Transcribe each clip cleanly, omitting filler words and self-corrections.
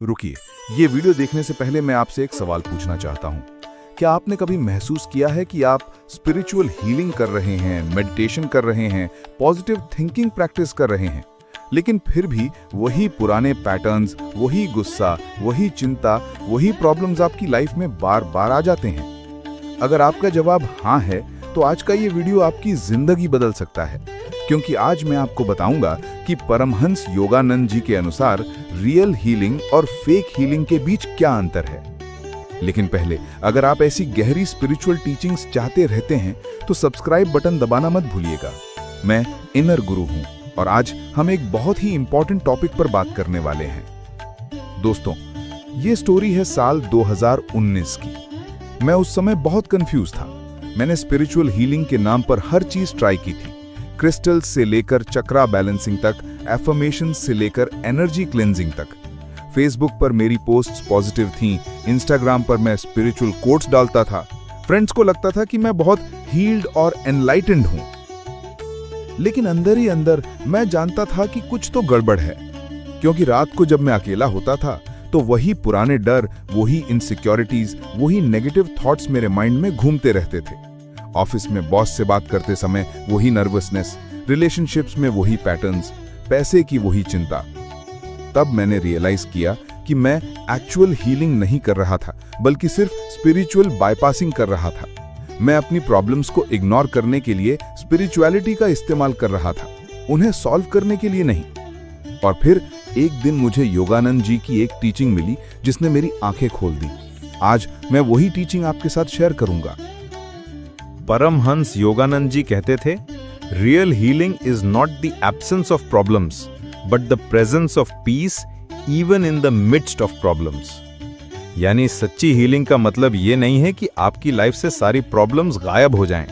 रुकिए, ये वीडियो देखने से पहले मैं आपसे एक सवाल पूछना चाहता हूँ। क्या आपने कभी महसूस किया है कि आप स्पिरिचुअल हीलिंग कर रहे हैं, मेडिटेशन कर रहे हैं, पॉजिटिव थिंकिंग प्रैक्टिस कर रहे हैं, लेकिन फिर भी वही पुराने पैटर्न्स, वही गुस्सा, वही चिंता, वही प्रॉब्लम्स आपकी लाइफ में बार बार आ जाते हैं? अगर आपका जवाब हाँ है, तो आज का ये वीडियो आपकी जिंदगी बदल सकता है, क्योंकि आज मैं आपको बताऊंगा कि परमहंस योगानंद जी के अनुसार रियल हीलिंग और फेक हीलिंग के बीच क्या अंतर है। लेकिन पहले, अगर आप ऐसी गहरी स्पिरिचुअल टीचिंग्स चाहते रहते हैं तो सब्सक्राइब बटन दबाना मत भूलिएगा। मैं इनर गुरु हूं और आज हम एक बहुत ही इंपॉर्टेंट टॉपिक पर बात करने वाले हैं। दोस्तों, ये स्टोरी है साल 2019 की। मैं उस समय बहुत कंफ्यूज था। मैंने स्पिरिचुअल हीलिंग के नाम पर हर चीज ट्राई की थी, क्रिस्टल्स से लेकर चक्रा बैलेंसिंग तक, एफर्मेशन से लेकर एनर्जी क्लेंजिंग तक। फेसबुक पर मेरी पोस्ट्स पॉजिटिव थीं, इंस्टाग्राम पर मैं स्पिरिचुअल कोट्स डालता था। फ्रेंड्स को लगता था कि मैं बहुत हील्ड और एनलाइटेंड हूं, लेकिन अंदर ही अंदर मैं जानता था कि कुछ तो गड़बड़ है, क्योंकि रात को जब मैं अकेला होता था तो वही पुराने डर, वही इनसिक्योरिटीज, वही नेगेटिव थॉट्स मेरे माइंड में घूमते रहते थे। ऑफिस में बॉस से बात करते समय वही नर्वसनेस, रिलेशनशिप्स में वही पैटर्न्स, पैसे की वही चिंता। तब मैंने रियलाइज किया कि मैं एक्चुअल हीलिंग नहीं कर रहा था, बल्कि सिर्फ स्पिरिचुअल बाईपासिंग कर रहा था। मैं अपनी प्रॉब्लम्स को इग्नोर करने के लिए स्पिरिचुअलिटी का इस्तेमाल कर रहा था, उन्हें सॉल्व करने के लिए नहीं। और फिर एक दिन मुझे योगानंद जी की एक टीचिंग मिली जिसने मेरी आंखें खोल दी। आज मैं वही टीचिंग आपके साथ शेयर करूंगा। परमहंस योगानंद जी कहते थे, real healing is not the absence of problems but the presence of peace even in the midst of problems. यानी सच्ची हीलिंग का मतलब ये नहीं है कि आपकी लाइफ से सारी प्रॉब्लम्स गायब हो जाएं।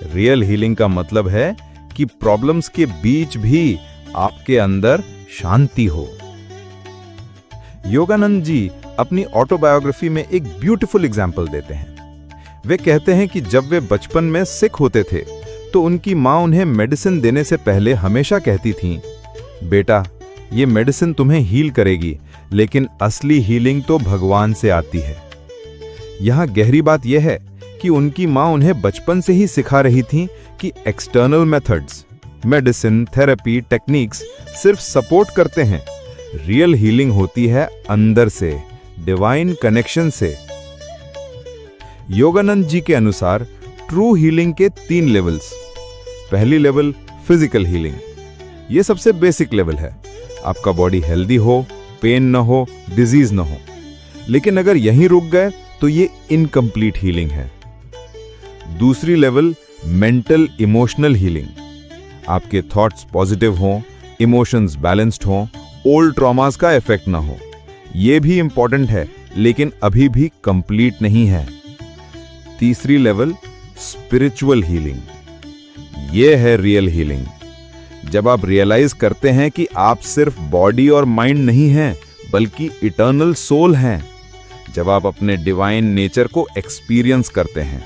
रियल हीलिंग का मतलब है कि प्रॉब्लम्स के बीच भी आपके अंदर शांति हो। योगानंद जी अपनी ऑटोबायोग्राफी में एक ब्यूटीफुल एग्जाम्पल देते हैं। वे कहते हैं कि जब वे बचपन में सिक होते थे तो उनकी माँ उन्हें मेडिसिन देने से पहले हमेशा कहती थीं, बेटा, ये मेडिसिन तुम्हें हील करेगी, लेकिन असली हीलिंग तो भगवान से आती है। यहाँ गहरी बात यह है कि उनकी माँ उन्हें बचपन से ही सिखा रही थीं कि external methods, medicine, therapy, techniques सिर्फ सपोर्ट करते हैं। रियल हीलिंग होती है अंदर से, डिवाइन कनेक्शन से। योगानंद जी के अनुसार ट्रू हीलिंग के 3 लेवल्स। पहली लेवल फिजिकल हीलिंग। यह सबसे बेसिक लेवल है। आपका बॉडी हेल्दी हो, पेन न हो, डिजीज न हो। लेकिन अगर यहीं रुक गए तो ये इनकम्प्लीट हीलिंग है। दूसरी लेवल मेंटल इमोशनल हीलिंग। आपके थॉट्स पॉजिटिव हों, इमोशंस बैलेंस्ड हों, ओल्ड ट्रॉमास का इफेक्ट ना हो। यह भी इंपॉर्टेंट है, लेकिन अभी भी कंप्लीट नहीं है। तीसरी लेवल स्पिरिचुअल हीलिंग। यह है रियल हीलिंग। जब आप रियलाइज करते हैं कि आप सिर्फ बॉडी और माइंड नहीं हैं, बल्कि इटर्नल सोल हैं। जब आप अपने डिवाइन नेचर को एक्सपीरियंस करते हैं।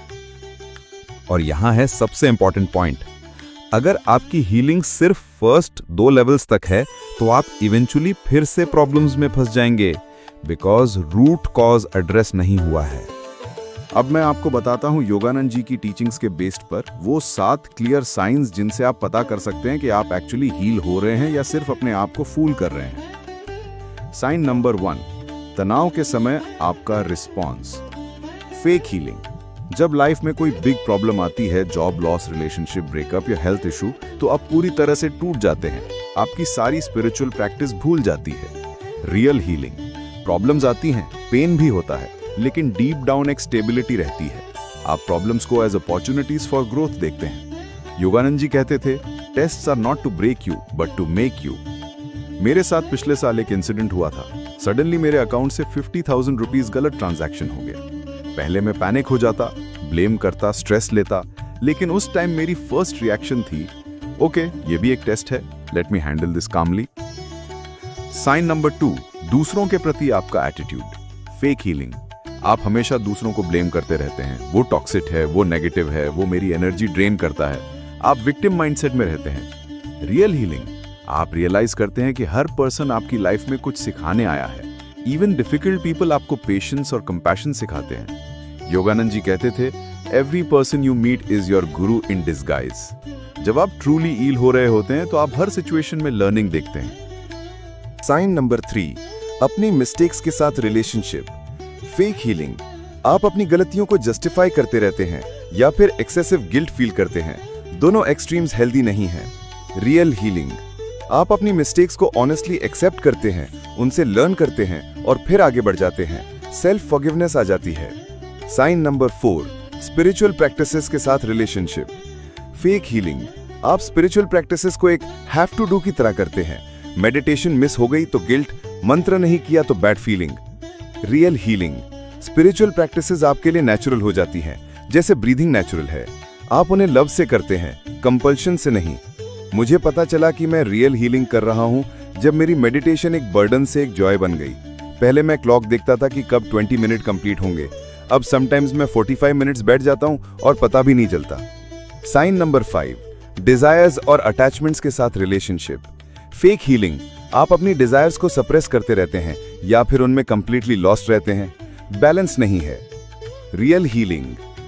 और यहां है सबसे इंपॉर्टेंट पॉइंट, अगर आपकी हीलिंग सिर्फ फर्स्ट 2 लेवल्स तक है तो आप इवेंचुअली फिर से प्रॉब्लम्स में फंस जाएंगे, बिकॉज रूट कॉज एड्रेस नहीं हुआ है। अब मैं आपको बताता हूं योगानंद जी की टीचिंग्स के बेस्ड पर वो 7 क्लियर साइंस जिनसे आप पता कर सकते हैं कि आप एक्चुअली हील हो रहे हैं या सिर्फ अपने आप को फूल कर रहे हैं। साइन नंबर 1, तनाव के समय आपका रिस्पॉन्स। Fake healing. जब लाइफ में कोई बिग प्रॉब्लम आती है, जॉब लॉस, रिलेशनशिप ब्रेकअप या हेल्थ इशू, तो आप पूरी तरह से टूट जाते हैं। आपकी सारी स्पिरिचुअल प्रैक्टिस भूल जाती है। Real healing. प्रॉब्लम्स आती हैं, पेन भी होता है, लेकिन डीप डाउन एक स्टेबिलिटी रहती है। आप प्रॉब्लम्स को एज अपॉर्चुनिटीज फॉर ग्रोथ देखते हैं। योगानंद जी कहते थे, tests are not to break you but to make you. मेरे साथ पिछले साल एक इंसिडेंट हुआ था। सडनली मेरे अकाउंट से 50,000 रुपीज गलत ट्रांजैक्शन हो गया। पहले मैं पैनिक हो जाता, ब्लेम करता, स्ट्रेस लेता, लेकिन उस टाइम मेरी फर्स्ट रिएक्शन थी, ओके, ये भी एक टेस्ट है, let me handle this calmly. Sign number 2, दूसरों के प्रति आपका एटीट्यूड। Fake healing. आप हमेशा दूसरों को ब्लेम करते रहते हैं, वो टॉक्सिक है, वो नेगेटिव है, वो मेरी एनर्जी ड्रेन करता है। आप विक्टिम माइंडसेट में रहते हैं। Real healing. आप रियलाइज करते हैं कि हर पर्सन आपकी लाइफ में कुछ सिखाने आया है, इवन डिफिकल्ट पीपल आपको पेशेंस और कंपैशन सिखाते हैं। योगानंद जी कहते थे, every person you meet is your guru in disguise. जब आप ट्रूली हील हो रहे होते हैं तो आप हर सिचुएशन में लर्निंग देखते हैं। साइन नंबर 3, अपनी मिस्टेक्स के साथ रिलेशनशिप। फेक हीलिंग, आप अपनी गलतियों को जस्टिफाई करते रहते हैं या फिर एक्सेसिव गिल्ट फील करते हैं। दोनों एक्सट्रीम्स हेल्दी नहीं हैं। रियल हीलिंग, आप अपनी मिस्टेक्स को ऑनेस्टली एक्सेप्ट करते हैं, उनसे लर्न करते हैं और फिर आगे बढ़ जाते हैं। सेल्फ फॉरगिवनेस आ जाती है। साइन नंबर 4, स्पिरिचुअल प्रैक्टिसेस के साथ रिलेशनशिप। फेक हीलिंग, आप स्पिरिचुअल प्रैक्टिसेस को एक हैव टू डू की तरह करते हैं। मेडिटेशन मिस हो गई तो गिल्ट, मंत्र नहीं किया तो bad feeling. Real healing, spiritual practices आपके लिए नेचुरल हो जाती हैं, जैसे ब्रीदिंग नेचुरल है। आप उन्हें लव से करते हैं, कंपल्शन से नहीं। मुझे पता चला कि मैं रियल हीलिंग कर रहा हूं जब मेरी मेडिटेशन एक बर्डन से एक जॉय बन गई। पहले मैं क्लॉक देखता था कि कब 20 मिनट कंप्लीट होंगे। अब समटाइम्स मैं 45 मिनट्स बैठ जाता हूं और पता भी नहीं चलता। साइन नंबर 5, डिजायर्स और अटैचमेंट्स के साथ रिलेशनशिप। फेक हीलिंग, आप अपनी डिजायर्स को सप्रेस करते रहते हैं या फिर उनमें कंप्लीटली लॉस्ट रहते हैं। बैलेंस नहीं है। रियल हीलिंग,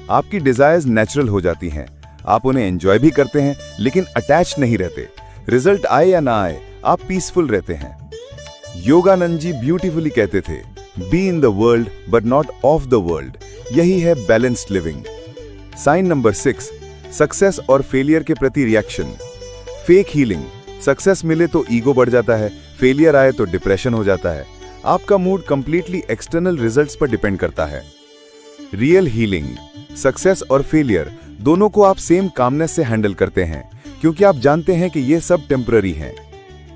आपकी डिजायर्स नेचुरल हो जाती हैं, आप उन्हें एंजॉय भी करते हैं लेकिन अटैच नहीं रहते। रिजल्ट आए या ना आए, आप पीसफुल रहते हैं। योगानंद जी ब्यूटीफुली कहते थे, be in the world but not of the world. यही है balanced living. Sign number 6, success और फेलियर के प्रति रिएक्शन। फेक हीलिंग, सक्सेस मिले तो ईगो बढ़ जाता है, फेलियर आए तो डिप्रेशन हो जाता है। आपका मूड कंप्लीटली एक्सटर्नल रिजल्ट्स पर डिपेंड करता है। रियल हीलिंग, सक्सेस और फेलियर दोनों को आप सेम कामनेस से हैंडल करते हैं क्योंकि आप जानते हैं कि ये सब टेम्पररी हैं।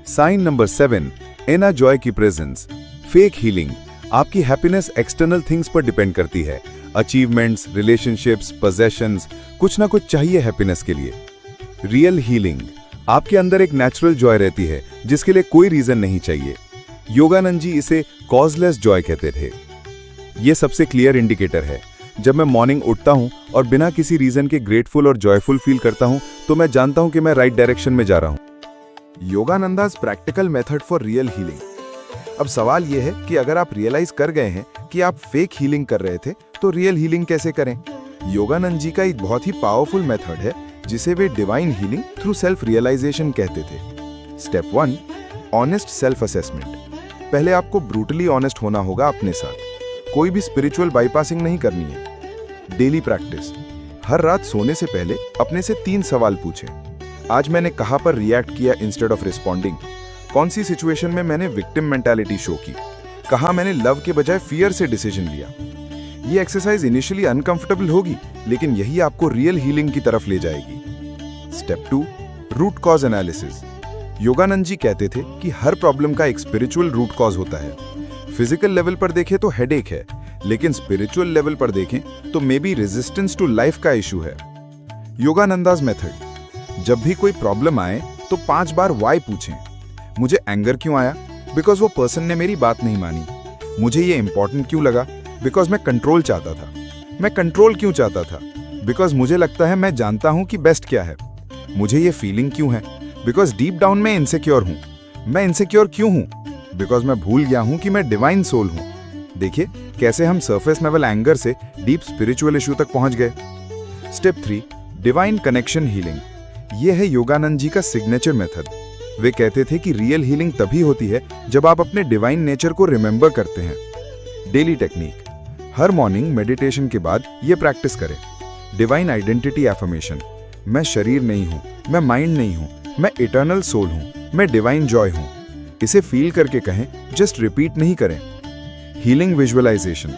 साइन नंबर 7, इनर जॉय की प्रेजेंस। फेक हीलिंग, आपकी हैप्पीनेस एक्सटर्नल थिंग्स पर डिपेंड करती है। अचीवमेंट्स, रिलेशनशिप्स, पोजेशंस, कुछ ना कुछ चाहिए हैप्पीनेस के लिए। रियल हीलिंग, आपके अंदर एक नेचुरल जॉय रहती है जिसके लिए कोई रीजन नहीं चाहिए। योगानंद जी इसे कॉजलेस जॉय कहते थे। यह सबसे क्लियर इंडिकेटर है। जब मैं मॉर्निंग उठता हूं और बिना किसी रीजन के ग्रेटफुल और जॉयफुल फील करता हूं तो मैं जानता हूं कि मैं राइट डायरेक्शन में जा रहा हूं। Yogananda's practical method for real healing. अब सवाल यह है कि अगर आप रियलाइज कर गए हैं कि आप फेक हीलिंग कर रहे थे तो रियल हीलिंग कैसे करें। योगानंद जी का एक बहुत ही पावरफुल मेथड है जिसे वे divine healing through self realization कहते थे। Step 1, honest self assessment. पहले आपको ब्रूटली ऑनेस्ट होना होगा अपने साथ। कोई भी स्पिरिचुअल बाईपासिंग नहीं करनी है। डेली प्रैक्टिस, हर रात सोने से पहले अपने से 3 सवाल पूछें। आज मैंने कहां पर रिएक्ट किया इंस्टेड ऑफ रिस्पॉन्डिंग। कौन सी सिचुएशन में मैंने विक्टिम मेंटालिटी शो की। कहां मैंने लव के बजाय फियर से डिसीजन लिया। ये एक्सरसाइज इनिशियली अनकंफर्टेबल होगी लेकिन यही आपको रियल हीलिंग की तरफ ले जाएगी। Step 2, root cause analysis. Yogananda ji कहते थे कि हर प्रॉब्लम का एक स्पिरिचुअल रूट कॉज होता है। फिजिकल लेवल पर देखें तो हेडेक है, लेकिन स्पिरिचुअल लेवल पर देखें तो may be resistance to life का इशू है। योगानंदास मेथड, जब भी कोई प्रॉब्लम आए तो 5 बार वाई पूछें। मुझे एंगर क्यों आया? बिकॉज वो पर्सन ने मेरी बात नहीं मानी। मुझे ये इंपॉर्टेंट क्यों लगा? बिकॉज मैं कंट्रोल चाहता था। मैं कंट्रोल क्यों चाहता था? बिकॉज मुझे लगता है मैं जानता हूं कि बेस्ट क्या है। मुझे ये फीलिंग क्यों है? बिकॉज डीप डाउन में इनसिक्योर हूं। मैं इनसिक्योर क्यों हूं? बिकॉज मैं भूल गया हूं कि मैं डिवाइन सोल हूं। देखिए कैसे हम सरफेस लेवल एंगर से डीप स्पिरिचुअल इशू तक पहुंच गए। Step 3, divine connection healing. यह है योगानंद जी का सिग्नेचर मेथड। वे कहते थे कि रियल हीलिंग तभी होती है जब आप अपने डिवाइन नेचर को रिमेंबर करते हैं। डेली टेक्निक, हर मॉर्निंग मेडिटेशन के बाद यह प्रैक्टिस करें। डिवाइन आइडेंटिटी एफर्मेशन, मैं शरीर नहीं हूं, मैं माइंड नहीं हूं, मैं इटर्नल सोल हूं, मैं डिवाइन जॉय हूं। इसे फील करके कहें, जस्ट रिपीट नहीं करें। हीलिंग विजुअलाइजेशन,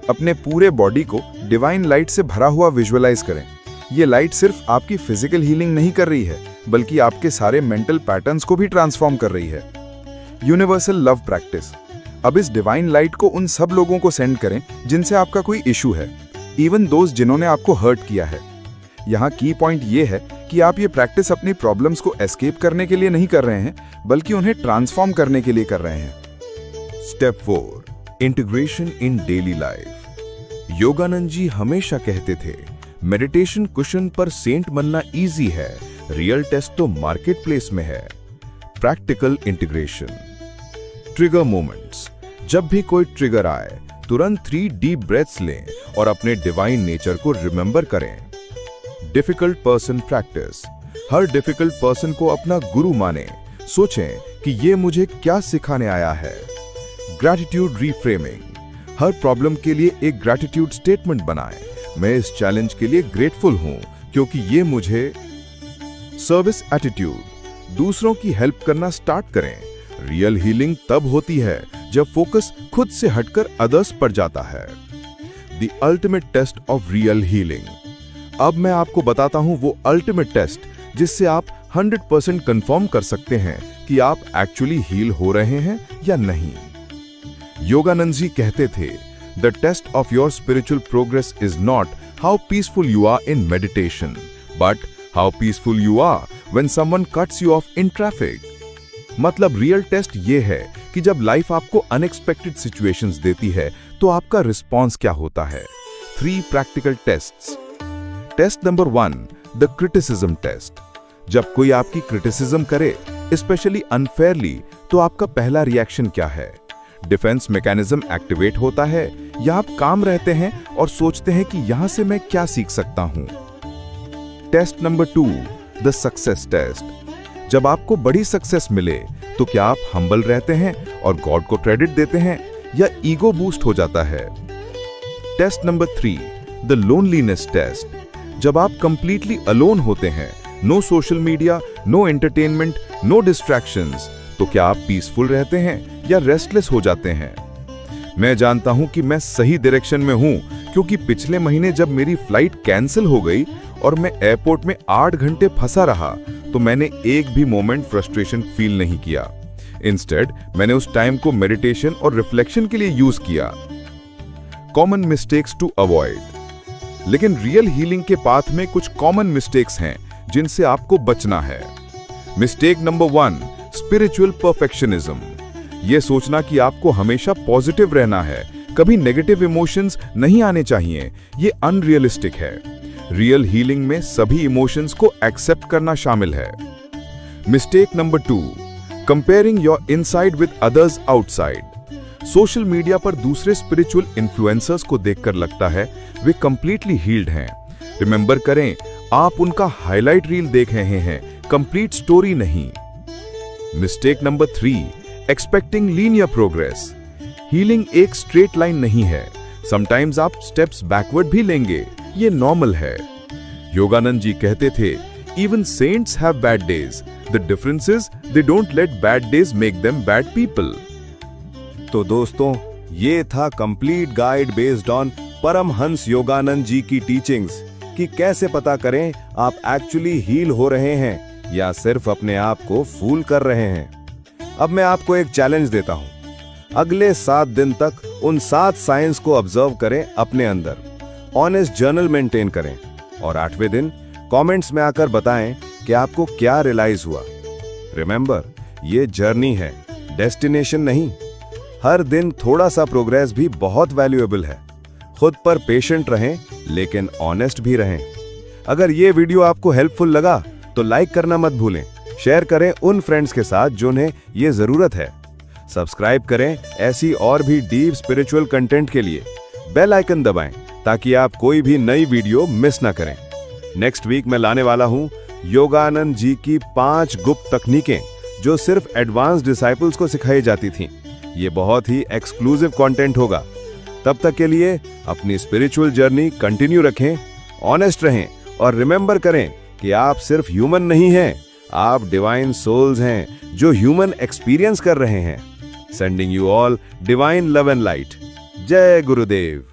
अपने पूरे बॉडी को डिवाइन लाइट से भरा हुआ विजुअलाइज करें। यह लाइट सिर्फ आपकी फिजिकल हीलिंग नहीं कर रही है बल्कि आपके सारे मेंटल पैटर्न्स को भी ट्रांसफॉर्म कर रही है। यूनिवर्सल लव प्रैक्टिस, अब इस डिवाइन लाइट को उन सब लोगों को सेंड करें जिनसे आपका कोई इशू है, इवन दोस्त जिन्होंने आपको हर्ट किया है। यहाँ की पॉइंट ये है कि आप ये प्रैक्टिस अपनी प्रॉब्लम्स को एस्केप करने के लिए नहीं कर रहे हैं बल्कि उन्हें ट्रांसफॉर्म करने के लिए कर रहे हैं। Step 4, integration in daily life. Yogananda ji हमेशा कहते थे, मेडिटेशन कुशन पर सेंट बनना इजी है, रियल टेस्ट तो मार्केट प्लेस में है। प्रैक्टिकल इंटीग्रेशन, ट्रिगर मोमेंट्स, जब भी कोई ट्रिगर आए तुरंत 3 डीप ब्रेथ्स लें और अपने डिवाइन नेचर को रिमेंबर करें। Difficult person practice. हर डिफिकल्ट पर्सन को अपना गुरु माने। सोचें कि ये मुझे क्या सिखाने आया है। Gratitude reframing. हर प्रॉब्लम के लिए एक ग्रैटिट्यूड स्टेटमेंट बनाएं। मैं इस चैलेंज के लिए ग्रेटफुल हूं क्योंकि ये मुझे। Service attitude. दूसरों की हेल्प करना स्टार्ट करें। रियल हीलिंग तब होती है जब फोकस खुद से हटकर अदर्स पर जाता है। The ultimate test of real healing. अब मैं आपको बताता हूं वो अल्टीमेट टेस्ट जिससे आप 100% कंफर्म कर सकते हैं कि आप एक्चुअली हील हो रहे हैं या नहीं। योगानंद जी कहते थे, the test of your spiritual progress is not how peaceful you are in meditation, but how peaceful you are when someone cuts you off in traffic. मतलब रियल टेस्ट ये है कि जब लाइफ आपको अनएक्सपेक्टेड सिचुएशंस देती है तो आपका रिस्पॉन्स क्या होता है। 3 practical tests. Test number 1, the criticism test. जब कोई आपकी क्रिटिसिज्म करे, स्पेशली अनफेयरली, तो आपका पहला रिएक्शन क्या है? डिफेंस मैकेनिज्म एक्टिवेट होता है या आप काम रहते हैं और सोचते हैं कि यहां से मैं क्या सीख सकता हूं? Test number 2, the success test. जब आपको बड़ी सक्सेस मिले तो क्या आप हम्बल रहते हैं और गॉड को क्रेडिट देते हैं या ईगो बूस्ट हो जाता है? Test number 3, the loneliness test. जब आप कंप्लीटली अलोन होते हैं, no social media, no entertainment, no distractions, तो क्या आप पीसफुल रहते हैं या रेस्टलेस हो जाते हैं? मैं जानता हूं कि मैं सही डायरेक्शन में हूं क्योंकि पिछले महीने जब मेरी फ्लाइट कैंसिल हो गई और मैं एयरपोर्ट में 8 घंटे फंसा रहा तो मैंने एक भी मोमेंट फ्रस्ट्रेशन फील नहीं किया। इंस्टेड मैंने उस टाइम को मेडिटेशन और रिफ्लेक्शन के लिए यूज किया। Common mistakes to avoid. लेकिन रियल हीलिंग के पाथ में कुछ कॉमन मिस्टेक्स हैं जिनसे आपको बचना है। Mistake number 1, spiritual perfectionism. यह सोचना कि आपको हमेशा पॉजिटिव रहना है, कभी नेगेटिव इमोशंस नहीं आने चाहिए, ये अनरियलिस्टिक है। रियल हीलिंग में सभी इमोशंस को एक्सेप्ट करना शामिल है। Mistake number 2, comparing your inside with others outside. Social media पर दूसरे स्पिरिचुअल इन्फ्लुएंसर्स को देखकर लगता है वे कंप्लीटली हील्ड हैं। रिमेंबर करें, आप उनका हाईलाइट रील देख रहे हैं, कंप्लीट स्टोरी नहीं। Mistake number 3, expecting linear progress. Healing एक स्ट्रेट लाइन नहीं है, समटाइम्स आप स्टेप्स बैकवर्ड भी लेंगे, ये नॉर्मल है। योगानंद जी कहते थे, even saints have bad days, the difference is they don't let bad days make them bad people. तो दोस्तों, ये था complete guide based on Paramahansa Yogananda ji की टीचिंग्स कि कैसे पता करें आप एक्चुअली हील हो रहे हैं या सिर्फ अपने आप को फूल कर रहे हैं। अब मैं आपको एक चैलेंज देता हूं। अगले 7 दिन तक उन 7 साइंस को ऑब्जर्व करें अपने अंदर, ऑनेस्ट जर्नल मेंटेन करें और 8वें दिन कमेंट्स में आकर बताएं कि आपको क्या रियलाइज हुआ। रिमेंबर, ये जर्नी है, डेस्टिनेशन नहीं। हर दिन थोड़ा सा प्रोग्रेस भी बहुत वैल्यूएबल है। खुद पर पेशेंट रहें लेकिन ऑनेस्ट भी रहें। अगर ये वीडियो आपको हेल्पफुल लगा तो लाइक करना मत भूलें, शेयर करें उन फ्रेंड्स के साथ जिन्हें ये जरूरत है। सब्सक्राइब करें ऐसी और भी डीप स्पिरिचुअल कंटेंट के लिए। बेल आइकन दबाएं ताकि आप कोई भी नई वीडियो मिस ना करें। नेक्स्ट वीक मैं लाने वाला हूं योगानंद जी की 5 गुप्त तकनीकें जो सिर्फ एडवांस डिसाइपल्स को सिखाई जाती थीं। ये बहुत ही एक्सक्लूसिव कंटेंट होगा। तब तक के लिए अपनी स्पिरिचुअल जर्नी कंटिन्यू रखें, ऑनेस्ट रहें और रिमेंबर करें कि आप सिर्फ ह्यूमन नहीं हैं, आप डिवाइन सोल्स हैं जो ह्यूमन एक्सपीरियंस कर रहे हैं। Sending you all divine love and light. जय गुरुदेव।